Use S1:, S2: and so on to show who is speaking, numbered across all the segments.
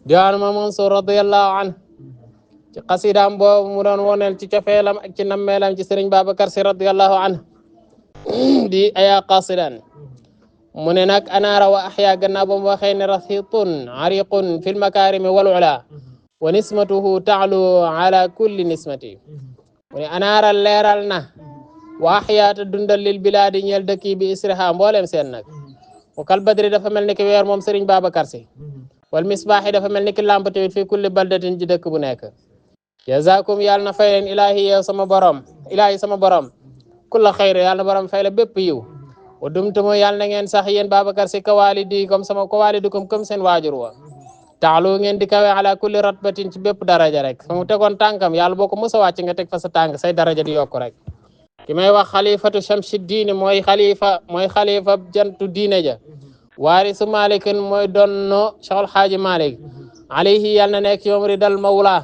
S1: diwaanu ma Mansuur radiyallahu anhu ci xasidaam boobu mu doon woneel ci cofeelam ak ci nammeelam ci Sëriñ Babacar Si radiyallahu anhu di aya qasidan mu ne nag anaara wa axya gannaaw ba mu waxee ne rasitun ariqun fil makarimi wal ula wa nismatuhu taalu ala kulli nismati mu ne anaara leeral na wa axya te dundal lil bilaadi ñeel dëkk bi isriha mboolem seen nag wa kal badri dafa mel ni ki weer moom Sëriñ Babacar Si wal misbaaxi dafa mel ni ki lamp tamit fii kulli baldatin ci dëkk bu nekk jazakum yàlla na fay leen ilaahi yow sama borom ilaahi sama borom kulla xayr yàlla na borom fay la bépp yiw wa dumtumu yàlla na ngeen sax yéen Babacar Si kawaalidi comme sama kawaalidukum comme seen waajur wa taalu ngeen di kawe ala kulli ratbatin ci bépp daraja rek fa mu tegoon tànkam yàlla boo ko mos a wàcc nga teg fa sa tànk say daraja di yokku rek ki may wax xalifatu chamsi diine mooy xalifa jantu diine ja waarisu malikin mooy donno Cheikh Alhaaji Malik alayhi yàlla na nekk ci moom ridal mawla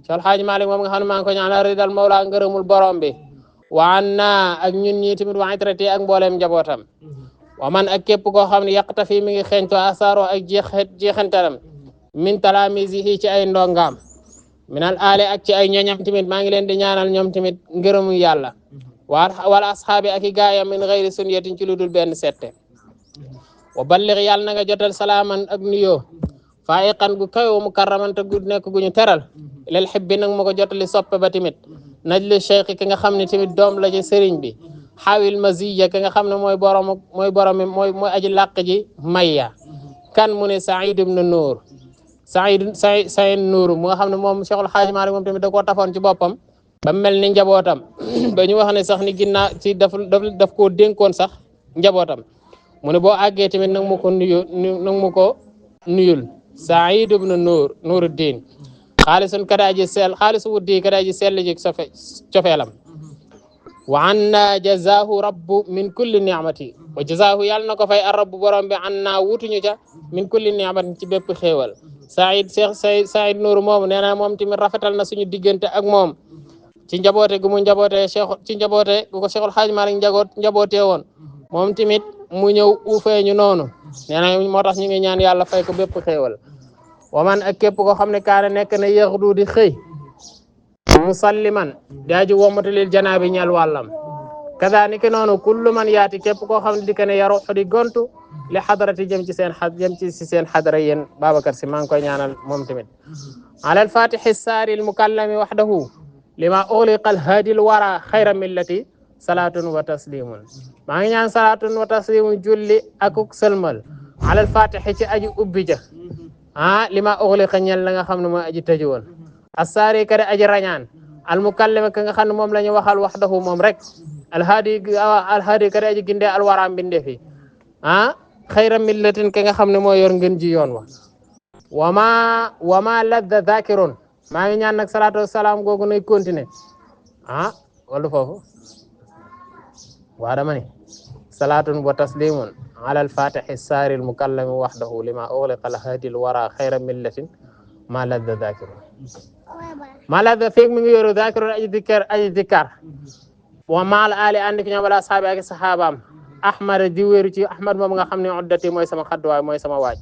S1: Cheikh Alhaaji Malik moom nga xam ne maa ngi ko ñaanal ridal mawla ngërëmul borom bi wa anna ak ñun ñii tamit wa itrati ak mbooleem njabootam wa man ak képp koo xam ne yàqta fii mi ngi xeeñto asaaro ak jeexantalam min talamisihi ci ay ndongaam minal aale ak ci ay ñoñam tamit maa ngi leen di ñaanal ñoom tamit ngërëmu yàlla wala asxaabi ak i gaayam min xayri sunyatin ci lu dul benn sette wa balligh yàlla na nga jotal salaaman ak nuyoo faayiqan gu kawe mukarraman te gu nekk gu ñu teral lel xibbi nag ma ko jotali soppe ba tamit najlu cheikh ki nga xam ne tamit doom la ci sëriñ bi xawil maziya ki nga xam ne mooy aji làq ji mayya kan mu ne Saïd ibn Nour Saïd Nour mu nga xam ne moom Cheikhul Xaaji Maalik moom tamit da koo tafoon ci boppam ba mel ni njabootam ba ñu wax ne sax ni ginnaaw ci daf koo dénkoon sax njabootam mu ne boo àggee tamit nag mu ko nuyul Saïd ibn Nour Nuruddin xaalisun kadaaji sell xaalisu wuddi kadaaji sell ji cofeelam wa anna jazaahu rabbu min kulli ni'mati wa jazaahu yàlla na ko fay a rabbu borom bi anna wutuñu ca min kulli ni'matin ci bépp xéewal Saïd Nour moom nee na moom tamit rafetal na suñu diggante ak moom ci njaboote gu mu njaboote ci njaboote gu ko Cheikhul Xaaji Maalik njabootee woon moom tamit mu ñëw uufee ñu noonu nee na moo tax ñu ngi ñaan yàlla fay ko bépp xéewal wa man ak képp koo xam ne kaana nekk na yaxdu di xëy musalliman daaji womatu lil janaabi ñal wàllam kadhalika noonu kullu man yaati képp koo xam ne di ko ne yaruxu di gontu li xadarati jëm ci seen xadara yéen Babacar Si maa ngi koy ñaanal moom tamit ala alfatixi saari almukallami waxdahu lima uxliqa alhaadi alwara xayra millati salaatun wa taslimun maa ngi ñaan salaatun wa taslimun julli akuk sëlmal ala alfatixi ci aji ubbi ja lima uxliqa ñel la nga xam ne mooy aji tëju woon assaari kada aji rañaan almukallami ka nga xam ne moom la ñu waxal waxdahu moom rek alhaadi kada aji gindee alwara mbinde fi xayra millatin ka nga xam ne mooy yor ngeen ji yoon wa wama ladda dhakirun maa ngi ñaan nag salaatu wasalaam googu nay continuer wala foofu waa dama ni salaatun wa taslimun ala alfatixi saari almukallami waxdahu lima uxliqa alhaadi alwara xayra millatin ma ladda dhakirun ma ladda feeg mi ngi yoru dhakirun aji dikkar wa maal ali ànd ki ñoom wala asxaabi ak saxaabaam ahmad di wéeru ci ahmad moom nga xam ne uddati mooy sama xadduwaay mooy sama waaj